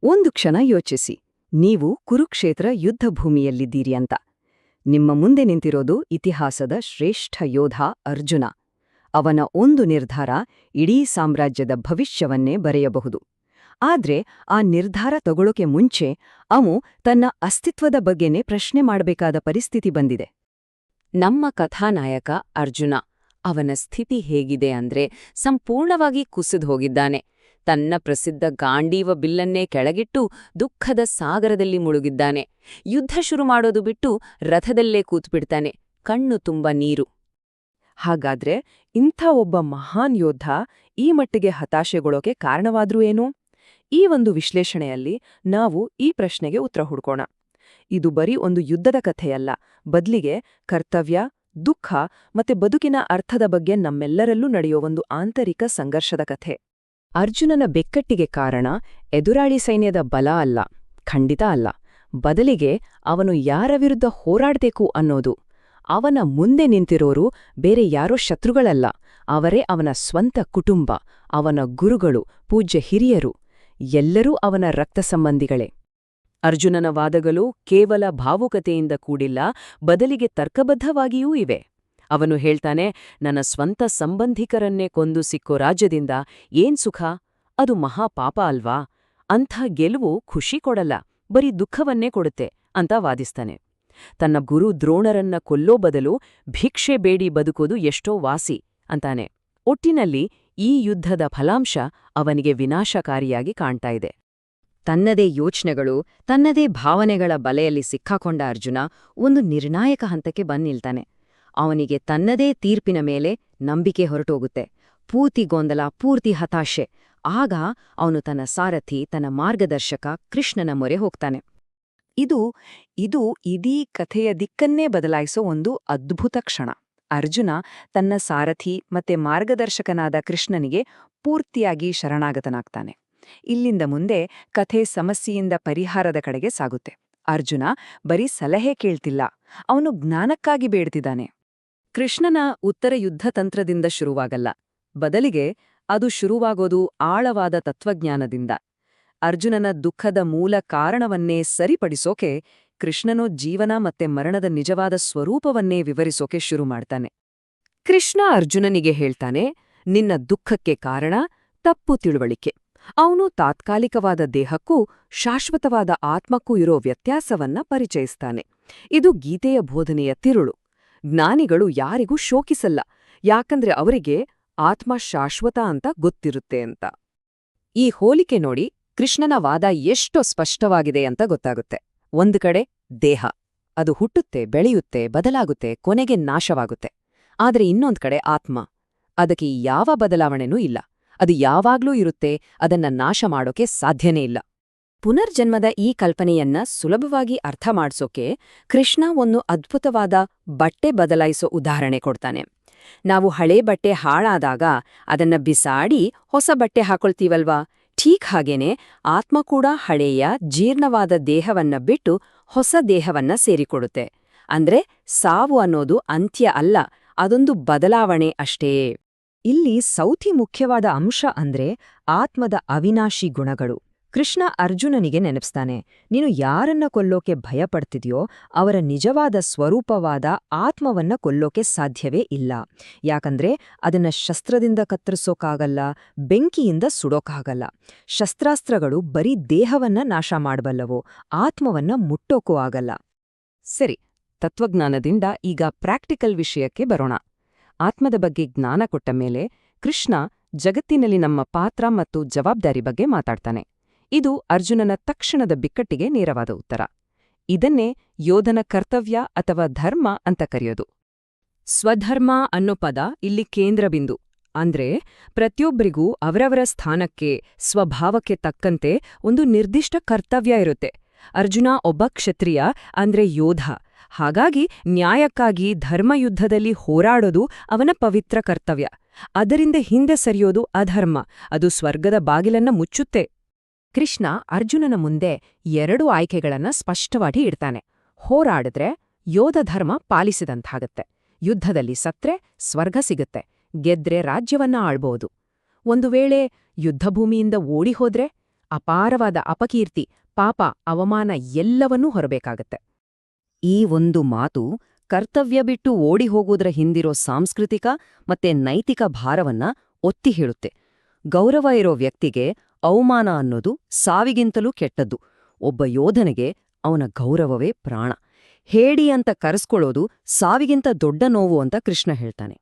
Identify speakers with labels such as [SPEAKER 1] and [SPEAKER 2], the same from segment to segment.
[SPEAKER 1] ಒಂದು ಕ್ಷಣ ಯೋಚಿಸಿ, ನೀವು ಕುರುಕ್ಷೇತ್ರ ಯುದ್ಧಭೂಮಿಯಲ್ಲಿದ್ದೀರಿ ಅಂತ. ನಿಮ್ಮ ಮುಂದೆ ನಿಂತಿರೋದು ಇತಿಹಾಸದ ಶ್ರೇಷ್ಠ ಯೋಧ ಅರ್ಜುನ. ಅವನ ಒಂದು ನಿರ್ಧಾರ ಇಡೀ ಸಾಮ್ರಾಜ್ಯದ ಭವಿಷ್ಯವನ್ನೇ ಬರೆಯಬಹುದು. ಆದ್ರೆ ಆ ನಿರ್ಧಾರ ತಗೊಳ್ಳೋಕೆ ಮುಂಚೆ ಅವನು ತನ್ನ ಅಸ್ತಿತ್ವದ ಬಗ್ಗೆನೇ ಪ್ರಶ್ನೆ ಮಾಡಬೇಕಾದ ಪರಿಸ್ಥಿತಿ ಬಂದಿದೆ.
[SPEAKER 2] ನಮ್ಮ ಕಥಾನಾಯಕ ಅರ್ಜುನ, ಅವನ ಸ್ಥಿತಿ ಹೇಗಿದೆ ಅಂದ್ರೆ ಸಂಪೂರ್ಣವಾಗಿ ಕುಸಿದು ಹೋಗಿದ್ದಾನೆ. ತನ್ನ ಪ್ರಸಿದ್ಧ ಗಾಂಡೀವ ಬಿಲ್ಲನ್ನೇ ಕೆಳಗಿಟ್ಟು ದುಃಖದ ಸಾಗರದಲ್ಲಿ ಮುಳುಗಿದ್ದಾನೆ. ಯುದ್ಧ ಶುರು ಮಾಡೋದು ಬಿಟ್ಟು ರಥದಲ್ಲೇ ಕೂತ್ಬಿಡ್ತಾನೆ, ಕಣ್ಣು ತುಂಬ ನೀರು.
[SPEAKER 3] ಹಾಗಾದ್ರೆ ಇಂಥ ಒಬ್ಬ ಮಹಾನ್ ಯೋಧ ಈ ಮಟ್ಟಿಗೆ ಹತಾಶೆಗೊಳ್ಳೋಕೆ ಕಾರಣವಾದ್ರೂ ಏನು? ಈ ಒಂದು ವಿಶ್ಲೇಷಣೆಯಲ್ಲಿ ನಾವು ಈ ಪ್ರಶ್ನೆಗೆ ಉತ್ತರ ಹುಡ್ಕೋಣ. ಇದು ಬರೀ ಒಂದು ಯುದ್ಧದ ಕಥೆಯಲ್ಲ, ಬದ್ಲಿಗೆ ಕರ್ತವ್ಯ, ದುಃಖ ಮತ್ತೆ ಬದುಕಿನ ಅರ್ಥದ ಬಗ್ಗೆ ನಮ್ಮೆಲ್ಲರಲ್ಲೂ ನಡೆಯೋ ಒಂದು ಆಂತರಿಕ ಸಂಘರ್ಷದ ಕಥೆ.
[SPEAKER 2] ಅರ್ಜುನನ ಬೆಕ್ಕಟ್ಟಿಗೆ ಕಾರಣ ಎದುರಾಳಿ ಸೈನ್ಯದ ಬಲ ಅಲ್ಲ, ಖಂಡಿತ ಅಲ್ಲ. ಬದಲಿಗೆ ಅವನು ಯಾರ ವಿರುದ್ಧ ಹೋರಾಡ್ಬೇಕು ಅನ್ನೋದು. ಅವನ ಮುಂದೆ ನಿಂತಿರೋರು ಬೇರೆ ಯಾರೋ ಶತ್ರುಗಳಲ್ಲ, ಅವರೇ ಅವನ ಸ್ವಂತ ಕುಟುಂಬ, ಅವನ ಗುರುಗಳು, ಪೂಜ್ಯ ಹಿರಿಯರು. ಎಲ್ಲರೂ ಅವನ ರಕ್ತ ಸಂಬಂಧಿಗಳೇ.
[SPEAKER 3] ಅರ್ಜುನನ ವಾದಗಳು ಕೇವಲ ಭಾವುಕತೆಯಿಂದ ಕೂಡಿಲ್ಲ, ಬದಲಿಗೆ ತರ್ಕಬದ್ಧವಾಗಿಯೂ ಇವೆ. ಅವನು ಹೇಳ್ತಾನೆ, ನನ್ನ ಸ್ವಂತ ಸಂಬಂಧಿಕರನ್ನೇ ಕೊಂದು ಸಿಕ್ಕೋ ರಾಜ್ಯದಿಂದ ಏನ್ ಸುಖ? ಅದು ಮಹಾಪಾಪ ಅಲ್ವಾ? ಅಂಥ ಗೆಲುವು ಖುಷಿ ಕೊಡಲ್ಲ, ಬರೀ ದುಃಖವನ್ನೇ ಕೊಡುತ್ತೆ ಅಂತ ವಾದಿಸ್ತಾನೆ. ತನ್ನ ಗುರು ದ್ರೋಣರನ್ನ ಕೊಲ್ಲೋ ಬದಲು ಭಿಕ್ಷೆ ಬೇಡಿ ಬದುಕೋದು ಎಷ್ಟೋ ವಾಸಿ ಅಂತಾನೆ. ಒಟ್ಟಿನಲ್ಲಿ ಈ ಯುದ್ಧದ ಫಲಾಂಶ ಅವನಿಗೆ ವಿನಾಶಕಾರಿಯಾಗಿ ಕಾಣ್ತಾ ಇದೆ.
[SPEAKER 1] ತನ್ನದೇ ಯೋಚನೆಗಳು, ತನ್ನದೇ ಭಾವನೆಗಳ ಬಲೆಯಲ್ಲಿ ಸಿಕ್ಕಾಕೊಂಡ ಅರ್ಜುನ ಒಂದು ನಿರ್ಣಾಯಕ ಹಂತಕ್ಕೆ ಬಂದ್ ನಿಲ್ತಾನೆ. ಅವನಿಗೆ ತನ್ನದೇ ತೀರ್ಪಿನ ಮೇಲೆ ನಂಬಿಕೆ ಹೊರಟೋಗುತ್ತೆ. ಪೂರ್ತಿ ಗೊಂದಲ, ಪೂರ್ತಿ ಹತಾಶೆ. ಆಗ ಅವನು ತನ್ನ ಸಾರಥಿ, ತನ್ನ ಮಾರ್ಗದರ್ಶಕ ಕೃಷ್ಣನ ಮೊರೆ ಹೋಗ್ತಾನೆ. ಇದು ಇಡೀ ಕಥೆಯ ದಿಕ್ಕನ್ನೇ ಬದಲಾಯಿಸೋ ಒಂದು ಅದ್ಭುತ ಕ್ಷಣ. ಅರ್ಜುನ ತನ್ನ ಸಾರಥಿ ಮತ್ತೆ ಮಾರ್ಗದರ್ಶಕನಾದ ಕೃಷ್ಣನಿಗೆ ಪೂರ್ತಿಯಾಗಿ ಶರಣಾಗತನಾಗ್ತಾನೆ. ಇಲ್ಲಿಂದ ಮುಂದೆ ಕಥೆ ಸಮಸ್ಯೆಯಿಂದ ಪರಿಹಾರದ ಕಡೆಗೆ ಸಾಗುತ್ತೆ. ಅರ್ಜುನ ಬರೀ ಸಲಹೆ ಕೇಳ್ತಿಲ್ಲ, ಅವನು ಜ್ಞಾನಕ್ಕಾಗಿ ಬೇಡ್ತಿದ್ದಾನೆ. ಕೃಷ್ಣನ ಉತ್ತರ ಯುದ್ಧತಂತ್ರದಿಂದ ಶುರುವಾಗಲ್ಲ, ಬದಲಿಗೆ ಅದು ಶುರುವಾಗೋದು ಆಳವಾದ ತತ್ವಜ್ಞಾನದಿಂದ. ಅರ್ಜುನನ ದುಃಖದ ಮೂಲ ಕಾರಣವನ್ನೇ ಸರಿಪಡಿಸೋಕೆ ಕೃಷ್ಣನೋ ಜೀವನ ಮತ್ತೆ ಮರಣದ ನಿಜವಾದ ಸ್ವರೂಪವನ್ನೇ ವಿವರಿಸೋಕೆ ಶುರು ಮಾಡ್ತಾನೆ. ಕೃಷ್ಣ ಅರ್ಜುನನಿಗೆ ಹೇಳ್ತಾನೆ, ನಿನ್ನ ದುಃಖಕ್ಕೆ ಕಾರಣ ತಪ್ಪು ತಿಳುವಳಿಕೆ. ಅವನು ತಾತ್ಕಾಲಿಕವಾದ ದೇಹಕ್ಕೂ ಶಾಶ್ವತವಾದ ಆತ್ಮಕ್ಕೂ ಇರೋ ವ್ಯತ್ಯಾಸವನ್ನ ಪರಿಚಯಿಸ್ತಾನೆ. ಇದು ಗೀತೆಯ ಬೋಧನೆಯ ತಿರುಳು. ಜ್ಞಾನಿಗಳು ಯಾರಿಗೂ ಶೋಕಿಸಲ್ಲ, ಯಾಕಂದ್ರೆ ಅವರಿಗೆ ಆತ್ಮ ಶಾಶ್ವತ ಅಂತ ಗೊತ್ತಿರುತ್ತೆ ಅಂತ. ಈ ಹೋಲಿಕೆ ನೋಡಿ ಕೃಷ್ಣನ ವಾದ ಎಷ್ಟೋ ಸ್ಪಷ್ಟವಾಗಿದೆ ಅಂತ ಗೊತ್ತಾಗುತ್ತೆ. ಒಂದು ಕಡೆ ದೇಹ, ಅದು ಹುಟ್ಟುತ್ತೆ, ಬೆಳೆಯುತ್ತೆ, ಬದಲಾಗುತ್ತೆ, ಕೊನೆಗೆ ನಾಶವಾಗುತ್ತೆ. ಆದ್ರೆ ಇನ್ನೊಂದ್ ಕಡೆ ಆತ್ಮ, ಅದಕ್ಕೆ ಯಾವ ಬದಲಾವಣೆನೂ ಇಲ್ಲ, ಅದು ಯಾವಾಗ್ಲೂ ಇರುತ್ತೆ, ಅದನ್ನ ನಾಶ ಮಾಡೋಕೆ ಸಾಧ್ಯನೇ ಇಲ್ಲ. ಪುನರ್ಜನ್ಮದ ಈ ಕಲ್ಪನೆಯನ್ನ ಸುಲಭವಾಗಿ ಅರ್ಥ ಮಾಡ್ಸೋಕೆ ಕೃಷ್ಣ ಒಂದು ಅದ್ಭುತವಾದ ಬಟ್ಟೆ ಬದಲಾಯಿಸೋ ಉದಾಹರಣೆ ಕೊಡ್ತಾನೆ. ನಾವು ಹಳೇ ಬಟ್ಟೆ ಹಾಳಾದಾಗ ಅದನ್ನ ಬಿಸಾಡಿ ಹೊಸ ಬಟ್ಟೆ ಹಾಕೊಳ್ತೀವಲ್ವಾ, ಠೀಕ್ ಹಾಗೇನೆ ಆತ್ಮ ಕೂಡ ಹಳೆಯ ಜೀರ್ಣವಾದ ದೇಹವನ್ನ ಬಿಟ್ಟು ಹೊಸ ದೇಹವನ್ನ ಸೇರಿಕೊಡುತ್ತೆ. ಅಂದ್ರೆ ಸಾವು ಅನ್ನೋದು ಅಂತ್ಯ ಅಲ್ಲ, ಅದೊಂದು ಬದಲಾವಣೆ ಅಷ್ಟೇ. ಇಲ್ಲಿ ಸೌತಿ ಮುಖ್ಯವಾದ ಅಂಶ ಅಂದ್ರೆ ಆತ್ಮದ ಅವಿನಾಶಿ ಗುಣಗಳು. ಕೃಷ್ಣ ಅರ್ಜುನನಿಗೆ ನೆನಪಿಸ್ತಾನೆ, ನೀನು ಯಾರನ್ನ ಕೊಲ್ಲೋಕೆ ಭಯಪಡ್ತಿದ್ಯೋ ಅವರ ನಿಜವಾದ ಸ್ವರೂಪವಾದ ಆತ್ಮವನ್ನ ಕೊಲ್ಲೋಕೆ ಸಾಧ್ಯವೇ ಇಲ್ಲ. ಯಾಕಂದ್ರೆ ಅದನ್ನ ಶಸ್ತ್ರದಿಂದ ಕತ್ತರಿಸೋಕಾಗಲ್ಲ, ಬೆಂಕಿಯಿಂದ ಸುಡೋಕಾಗಲ್ಲ. ಶಸ್ತ್ರಾಸ್ತ್ರಗಳು ಬರೀ ದೇಹವನ್ನ ನಾಶ ಮಾಡಬಲ್ಲವೋ, ಆತ್ಮವನ್ನ ಮುಟ್ಟೋಕೂ ಆಗಲ್ಲ. ಸರಿ, ತತ್ವಜ್ಞಾನದಿಂದ ಈಗ ಪ್ರಾಕ್ಟಿಕಲ್ ವಿಷಯಕ್ಕೆ ಬರೋಣ. ಆತ್ಮದ ಬಗ್ಗೆ ಜ್ಞಾನ ಕೊಟ್ಟ ಮೇಲೆ ಕೃಷ್ಣ ಜಗತ್ತಿನಲ್ಲಿ ನಮ್ಮ ಪಾತ್ರ ಮತ್ತು ಜವಾಬ್ದಾರಿ ಬಗ್ಗೆ ಮಾತಾಡ್ತಾನೆ. ಇದು ಅರ್ಜುನನ ತಕ್ಷಣದ ಬಿಕ್ಕಟ್ಟಿಗೆ ನೇರವಾದ ಉತ್ತರ. ಇದನ್ನೇ ಯೋಧನ ಕರ್ತವ್ಯ ಅಥವಾ ಧರ್ಮ ಅಂತ ಕರೆಯೋದು. ಸ್ವಧರ್ಮ ಅನ್ನೋ ಪದ ಇಲ್ಲಿ ಕೇಂದ್ರಬಿಂದು. ಅಂದ್ರೆ ಪ್ರತಿಯೊಬ್ಬರಿಗೂ ಅವರವರ ಸ್ಥಾನಕ್ಕೆ, ಸ್ವಭಾವಕ್ಕೆ ತಕ್ಕಂತೆ ಒಂದು ನಿರ್ದಿಷ್ಟ ಕರ್ತವ್ಯ ಇರುತ್ತೆ. ಅರ್ಜುನ ಒಬ್ಬ ಕ್ಷತ್ರಿಯ, ಅಂದ್ರೆ ಯೋಧ. ಹಾಗಾಗಿ ನ್ಯಾಯಕ್ಕಾಗಿ ಧರ್ಮಯುದ್ಧದಲ್ಲಿ ಹೋರಾಡೋದು ಅವನ ಪವಿತ್ರ ಕರ್ತವ್ಯ. ಅದರಿಂದ ಹಿಂದೆ ಸರಿಯೋದು ಅಧರ್ಮ, ಅದು ಸ್ವರ್ಗದ ಬಾಗಿಲನ್ನ ಮುಚ್ಚುತ್ತೆ. ಕೃಷ್ಣ ಅರ್ಜುನನ ಮುಂದೆ 2 ಆಯ್ಕೆಗಳನ್ನ ಸ್ಪಷ್ಟವಾಗಿ ಇಡ್ತಾನೆ. ಹೋರಾಡಿದ್ರೆ ಯೋಧಧರ್ಮ ಪಾಲಿಸಿದಂತಾಗತ್ತೆ, ಯುದ್ಧದಲ್ಲಿ ಸತ್ರೆ ಸ್ವರ್ಗ ಸಿಗುತ್ತೆ, ಗೆದ್ರೆ ರಾಜ್ಯವನ್ನ ಆಳ್ಬೋದು. ಒಂದು ವೇಳೆ ಯುದ್ಧಭೂಮಿಯಿಂದ ಓಡಿಹೋದ್ರೆ
[SPEAKER 2] ಅಪಾರವಾದ ಅಪಕೀರ್ತಿ, ಪಾಪ, ಅವಮಾನ ಎಲ್ಲವನ್ನೂ ಹೊರಬೇಕಾಗತ್ತೆ.
[SPEAKER 1] ಈ ಒಂದು ಮಾತು ಕರ್ತವ್ಯ ಬಿಟ್ಟು ಓಡಿ ಹೋಗೋದ್ರ ಹಿಂದಿರೋ ಸಾಂಸ್ಕೃತಿಕ ಮತ್ತೆ ನೈತಿಕ ಭಾರವನ್ನ ಒತ್ತಿ ಹೇಳುತ್ತೆ. ಗೌರವ ಇರೋ ವ್ಯಕ್ತಿಗೆ ಅವಮಾನ ಅನ್ನೋದು ಸಾವಿಗಿಂತಲೂ ಕೆಟ್ಟದ್ದು. ಒಬ್ಬ ಯೋಧನಿಗೆ ಅವನ ಗೌರವವೇ ಪ್ರಾಣ. ಹೇಡಿ ಅಂತ ಕರೆಸ್ಕೊಳ್ಳೋದು ಸಾವಿಗಿಂತ ದೊಡ್ಡ ನೋವು ಅಂತ ಕೃಷ್ಣ ಹೇಳ್ತಾನೆ.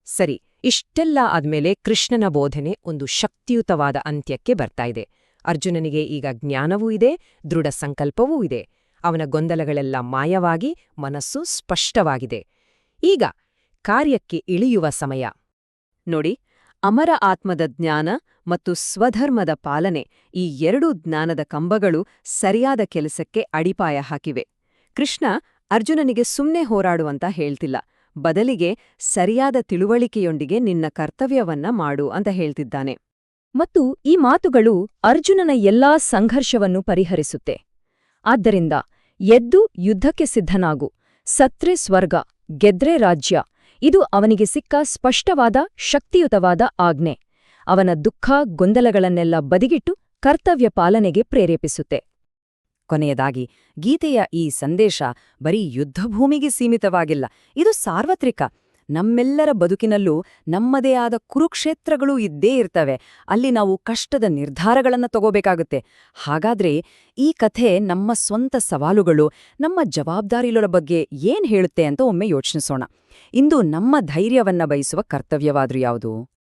[SPEAKER 2] ಸರಿ, ಇಷ್ಟೆಲ್ಲ ಆದ್ಮೇಲೆ ಕೃಷ್ಣನ ಬೋಧನೆ ಒಂದು ಶಕ್ತಿಯುತವಾದ ಅಂತ್ಯಕ್ಕೆ ಬರ್ತಾ ಇದೆ. ಅರ್ಜುನನಿಗೆ ಈಗ ಜ್ಞಾನವೂ ಇದೆ, ದೃಢ ಸಂಕಲ್ಪವೂ ಇದೆ. ಅವನ ಗೊಂದಲಗಳೆಲ್ಲ ಮಾಯವಾಗಿ ಮನಸ್ಸು ಸ್ಪಷ್ಟವಾಗಿದೆ. ಈಗ ಕಾರ್ಯಕ್ಕೆ ಇಳಿಯುವ ಸಮಯ. ನೋಡಿ, ಅಮರ ಆತ್ಮದ ಜ್ಞಾನ ಮತ್ತು ಸ್ವಧರ್ಮದ ಪಾಲನೆ, ಈ ಎರಡೂ ಜ್ಞಾನದ ಕಂಬಗಳು ಸರಿಯಾದ ಕೆಲಸಕ್ಕೆ ಅಡಿಪಾಯ ಹಾಕಿವೆ. ಕೃಷ್ಣ ಅರ್ಜುನನಿಗೆ ಸುಮ್ನೆ ಹೋರಾಡುವಂತ ಹೇಳ್ತಿಲ್ಲ, ಬದಲಿಗೆ ಸರಿಯಾದ ತಿಳುವಳಿಕೆಯೊಂದಿಗೆ ನಿನ್ನ ಕರ್ತವ್ಯವನ್ನ ಮಾಡು ಅಂತ ಹೇಳ್ತಿದ್ದಾನೆ. ಮತ್ತು ಈ ಮಾತುಗಳು ಅರ್ಜುನನ ಎಲ್ಲಾ ಸಂಘರ್ಷವನ್ನು ಪರಿಹರಿಸುತ್ತೆ. ಆದ್ದರಿಂದ ಎದ್ದು ಯುದ್ಧಕ್ಕೆ ಸಿದ್ಧನಾಗು, ಸತ್ರೆ ಸ್ವರ್ಗ, ಗೆದ್ರೆ ರಾಜ್ಯ, ಇದು ಅವನಿಗೆ ಸಿಕ್ಕ ಸ್ಪಷ್ಟವಾದ ಶಕ್ತಿಯುತವಾದ ಆಜ್ಞೆ. ಅವನ ದುಃಖ ಗೊಂದಲಗಳನ್ನೆಲ್ಲ ಬದಿಗಿಟ್ಟು ಕರ್ತವ್ಯ ಪಾಲನೆಗೆ ಪ್ರೇರೇಪಿಸುತ್ತೆ.
[SPEAKER 1] ಕೊನೆಯದಾಗಿ ಗೀತೆಯ ಈ ಸಂದೇಶ ಬರೀ ಯುದ್ಧಭೂಮಿಗೆ ಸೀಮಿತವಾಗಿಲ್ಲ, ಇದು ಸಾರ್ವತ್ರಿಕ. ನಮ್ಮೆಲ್ಲರ ಬದುಕಿನಲ್ಲೂ ನಮ್ಮದೇ ಆದ ಕುರುಕ್ಷೇತ್ರಗಳೂ ಇದ್ದೇ ಇರ್ತವೆ. ಅಲ್ಲಿ ನಾವು ಕಷ್ಟದ ನಿರ್ಧಾರಗಳನ್ನ ತಗೋಬೇಕಾಗುತ್ತೆ. ಹಾಗಾದ್ರೆ ಈ ಕಥೆ ನಮ್ಮ ಸ್ವಂತ ಸವಾಲುಗಳು, ನಮ್ಮ ಜವಾಬ್ದಾರಿಗಳ ಬಗ್ಗೆ ಏನ್ ಹೇಳುತ್ತೆ ಅಂತ ಒಮ್ಮೆ ಯೋಚಿಸೋಣ. ಇಂದು ನಮ್ಮ ಧೈರ್ಯವನ್ನ ಬಯಸುವ ಕರ್ತವ್ಯವಾದ್ರೂ ಯಾವುದು?